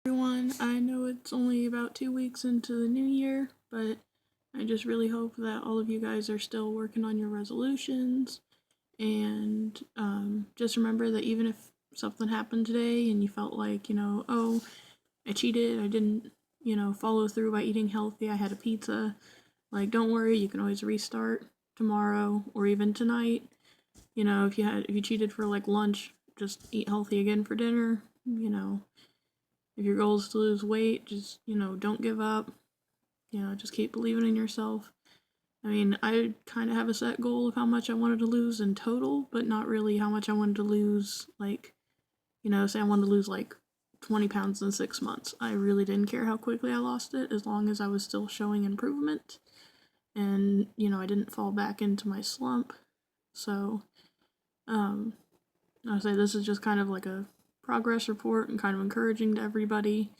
Everyone. I know it's only about 2 weeks into the new year, but I just really hope that all of you guys are still working on your resolutions. And just remember that even if something happened today and you felt like, oh, I cheated, I didn't, follow through by eating healthy, I had a pizza, like, don't worry, you can always restart tomorrow or even tonight. If you cheated for like lunch, just eat healthy again for dinner. If your goal is to lose weight, just, don't give up. Just keep believing in yourself. I mean, I kind of have a set goal of how much I wanted to lose in total, but not really how much I wanted to lose. Like, say I wanted to lose like 20 pounds in 6 months. I really didn't care how quickly I lost it as long as I was still showing improvement. And, I didn't fall back into my slump. So, I would say this is just kind of like a progress report and kind of encouraging to everybody.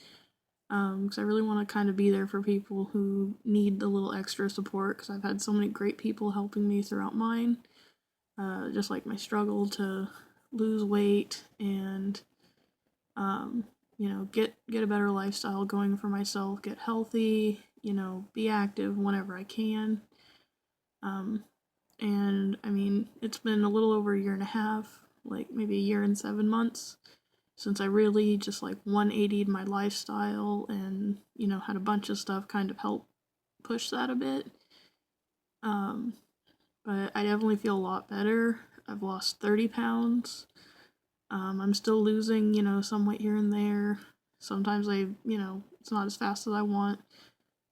Because I really want to kind of be there for people who need a little extra support, because I've had so many great people helping me throughout mine. Just like my struggle to lose weight and, get a better lifestyle going for myself, get healthy, be active whenever I can. And I mean, it's been a little over a year and a half, like maybe a year and 7 months since I really just like 180'd my lifestyle and, had a bunch of stuff kind of help push that a bit. But I definitely feel a lot better. I've lost 30 pounds. I'm still losing, some weight here and there. Sometimes it's not as fast as I want,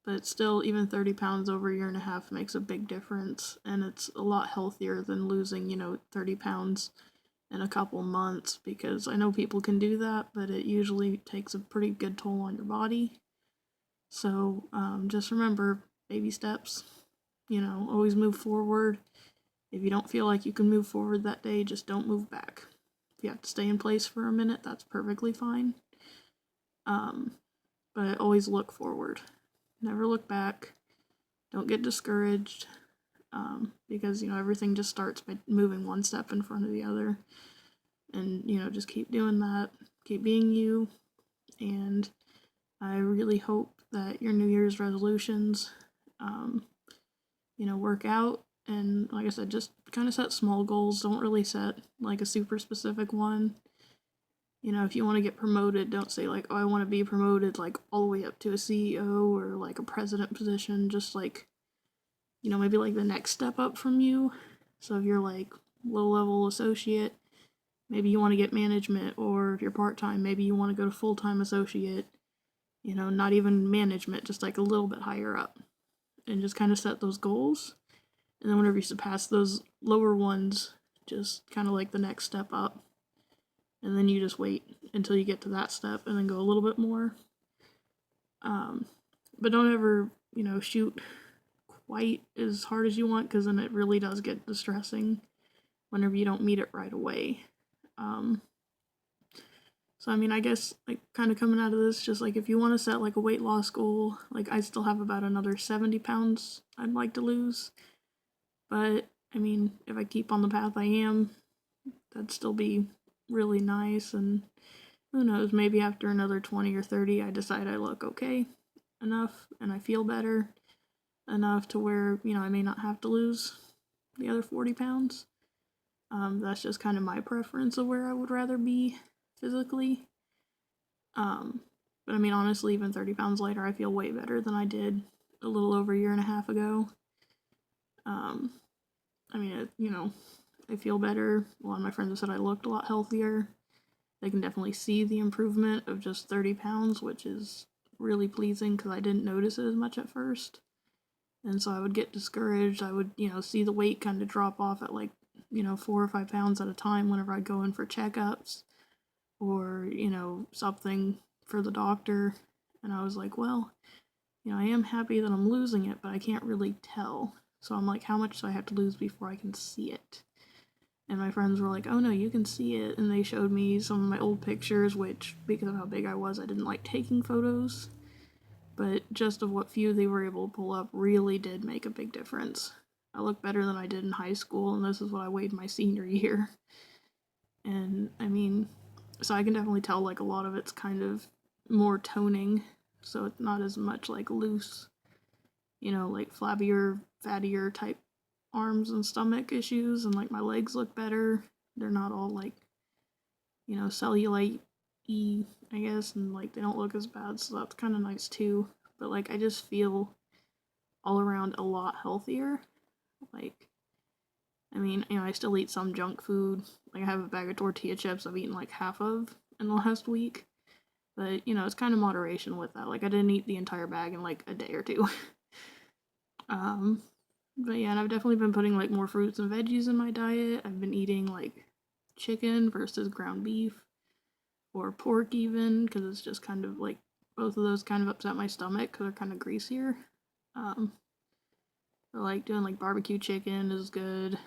but still, even 30 pounds over a year and a half makes a big difference, and it's a lot healthier than losing, 30 pounds in a couple months, because I know people can do that, but it usually takes a pretty good toll on your body. So just remember, baby steps, always move forward. If you don't feel like you can move forward that day, just don't move back. If you have to stay in place for a minute, that's perfectly fine. But always look forward. Never look back. Don't get discouraged, because, everything just starts by moving one step in front of the other. And, just keep doing that. Keep being you. And I really hope that your New Year's resolutions, work out. And like I said, just kind of set small goals. Don't really set like a super specific one. If you want to get promoted, don't say like, oh, I want to be promoted like all the way up to a CEO or like a president position. Just like, maybe like the next step up from you. So if you're like low level associate, maybe you want to get management, or if you're part time, maybe you want to go to full time associate. Not even management, just like a little bit higher up. And just kind of set those goals. And then whenever you surpass those lower ones, just kind of like the next step up. And then you just wait until you get to that step and then go a little bit more. But don't ever, shoot quite as hard as you want, because then it really does get distressing whenever you don't meet it right away. So, I mean, I guess, like, kind of coming out of this, just, like, if you want to set, like, a weight loss goal, like, I still have about another 70 pounds I'd like to lose. But, I mean, if I keep on the path I am, that'd still be really nice. And who knows, maybe after another 20 or 30, I decide I look okay enough and I feel better enough to where, I may not have to lose the other 40 pounds. That's just kind of my preference of where I would rather be physically. But I mean, honestly, even 30 pounds later, I feel way better than I did a little over a year and a half ago. I mean, I feel better. A lot of my friends have said I looked a lot healthier. They can definitely see the improvement of just 30 pounds, which is really pleasing because I didn't notice it as much at first. And so I would get discouraged. I would, see the weight kind of drop off at like, 4 or 5 pounds at a time whenever I go in for checkups or, something for the doctor. And I was like, well, I am happy that I'm losing it, but I can't really tell. So I'm like, how much do I have to lose before I can see it? And my friends were like, oh no, you can see it. And they showed me some of my old pictures, which, because of how big I was, I didn't like taking photos. But just of what few they were able to pull up really did make a big difference. I look better than I did in high school, and this is what I weighed my senior year. And I mean, so I can definitely tell like a lot of it's kind of, more toning, so it's not as much like loose, like flabbier, fattier type arms and stomach issues, and like my legs look better. They're not all like, cellulite-y, I guess, and like they don't look as bad, so that's kind of nice too. But like I just feel all around a lot healthier. Like, I mean, I still eat some junk food. Like I have a bag of tortilla chips I've eaten like half of in the last week. But, it's kind of moderation with that. Like I didn't eat the entire bag in like a day or two. But yeah, and I've definitely been putting like more fruits and veggies in my diet. I've been eating like chicken versus ground beef or pork even, because it's just kind of like both of those kind of upset my stomach because they're kind of greasier. But like doing like barbecue chicken is good,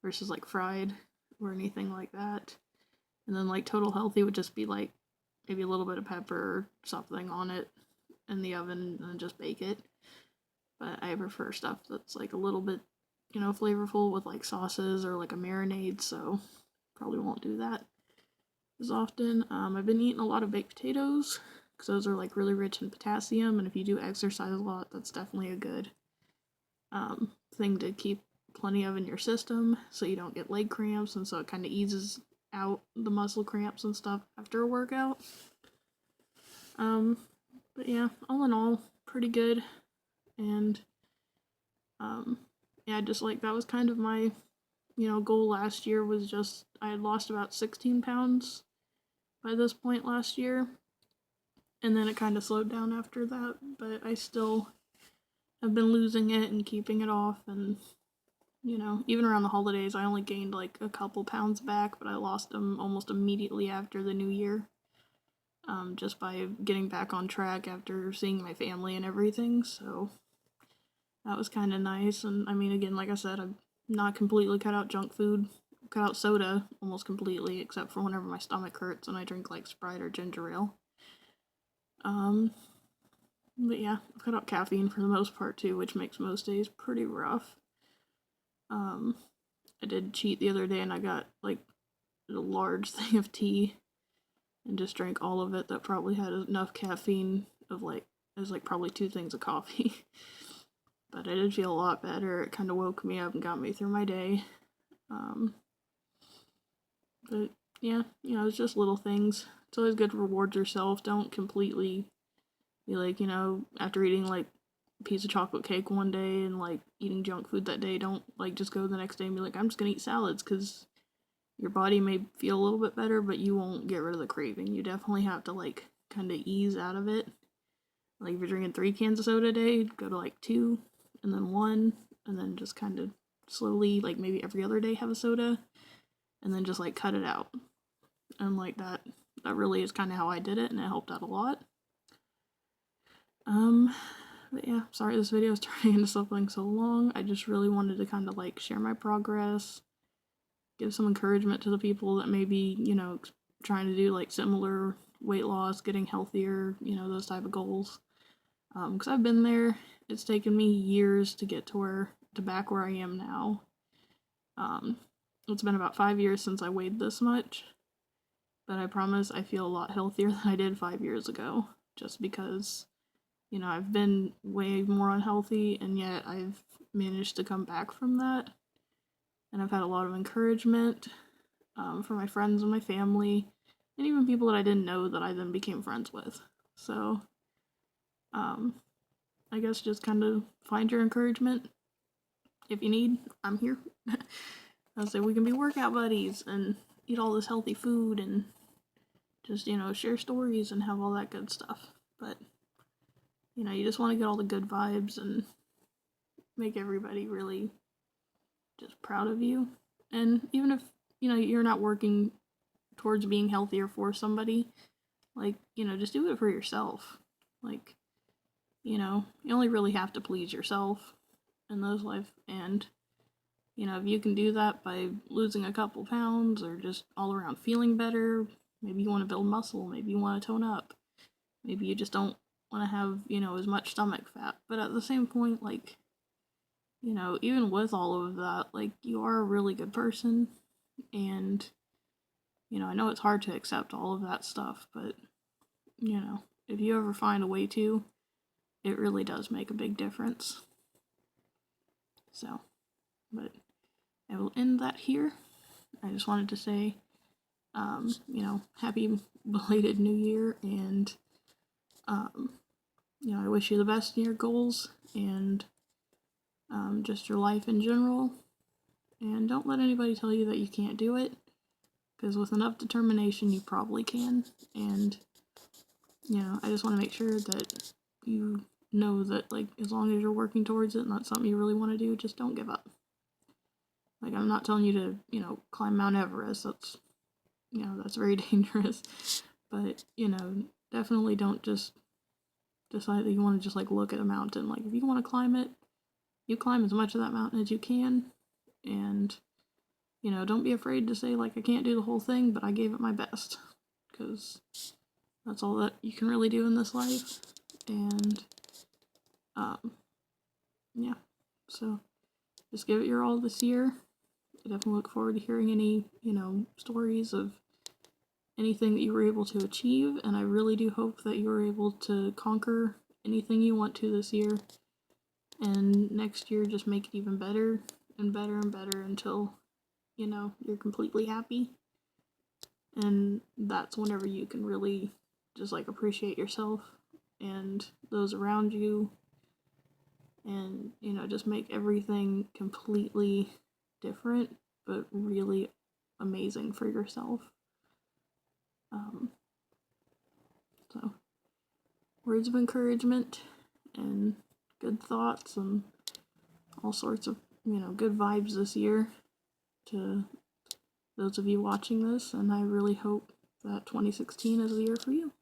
versus like fried or anything like that. And then like total healthy would just be like maybe a little bit of pepper or something on it in the oven and then just bake it. But I prefer stuff that's like a little bit, flavorful with like sauces or like a marinade, so probably won't do that as often. I've been eating a lot of baked potatoes because those are like really rich in potassium, and if you do exercise a lot, that's definitely a good thing to keep plenty of in your system so you don't get leg cramps, and so it kind of eases out the muscle cramps and stuff after a workout. But yeah, all in all, pretty good. And yeah, just like that was kind of my goal last year, was just I had lost about 16 pounds by this point last year, and then it kind of slowed down after that, but I still have been losing it and keeping it off. And even around the holidays I only gained like a couple pounds back, but I lost them almost immediately after the new year, just by getting back on track after seeing my family and everything. So that was kind of nice. And I mean, again, like I said, I've not completely cut out junk food, cut out soda almost completely, except for whenever my stomach hurts and I drink like Sprite or ginger ale. But yeah, I've cut out caffeine for the most part too, which makes most days pretty rough. I did cheat the other day and I got like a large thing of tea and just drank all of it. That probably had enough caffeine of like, it was like probably 2 things of coffee. But I did feel a lot better. It kind of woke me up and got me through my day. But yeah, it's just little things. It's always good to reward yourself. Don't completely be like, after eating like a piece of chocolate cake one day and like eating junk food that day, don't like just go the next day and be like, I'm just gonna eat salads, because your body may feel a little bit better, but you won't get rid of the craving. You definitely have to like kind of ease out of it. Like if you're drinking 3 cans of soda a day, go to like 2, and then 1, and then just kind of slowly, like maybe every other day have a soda, and then just like cut it out. And like that really is kind of how I did it, and it helped out a lot. But yeah, sorry this video is turning into something so long. I just really wanted to kind of like share my progress, give some encouragement to the people that may be, trying to do like similar weight loss, getting healthier, those type of goals. Because I've been there. It's taken me years to get to back where I am now. It's been about 5 years since I weighed this much, but I promise I feel a lot healthier than I did 5 years ago, just because, I've been way more unhealthy, and yet I've managed to come back from that, and I've had a lot of encouragement from my friends and my family, and even people that I didn't know that I then became friends with. So, I guess just kind of find your encouragement. If you need, I'm here. I'll say we can be workout buddies and eat all this healthy food and just, share stories and have all that good stuff. But, you just want to get all the good vibes and make everybody really just proud of you. And even if, you're not working towards being healthier for somebody, like, just do it for yourself. Like, you only really have to please yourself in this life. And, if you can do that by losing a couple pounds or just all around feeling better, maybe you want to build muscle, maybe you want to tone up, maybe you just don't want to have, as much stomach fat. But at the same point, like, even with all of that, like, you are a really good person, and, you know, I know it's hard to accept all of that stuff, but, you know, if you ever find a way to, it really does make a big difference. So, but I will end that here. I just wanted to say, you know, happy belated New Year, and, you know, I wish you the best in your goals and just your life in general. And don't let anybody tell you that you can't do it, because with enough determination, you probably can. And, you know, I just want to make sure that you know that, like, as long as you're working towards it and that's something you really want to do, just don't give up. Like, I'm not telling you to, you know, climb Mount Everest. That's, you know, that's very dangerous. But, you know, definitely don't just decide that you want to just, like, look at a mountain. Like, if you want to climb it, you climb as much of that mountain as you can. And, you know, don't be afraid to say, like, I can't do the whole thing, but I gave it my best. Because that's all that you can really do in this life. And, yeah. So, just give it your all this year. I definitely look forward to hearing any, you know, stories of anything that you were able to achieve, and I really do hope that you were able to conquer anything you want to this year, and next year just make it even better and better and better until, you know, you're completely happy. And that's whenever you can really just, like, appreciate yourself and those around you, and, you know, just make everything completely different but really amazing for yourself. So, words of encouragement and good thoughts and all sorts of, you know, good vibes this year to those of you watching this, and I really hope that 2016 is the year for you.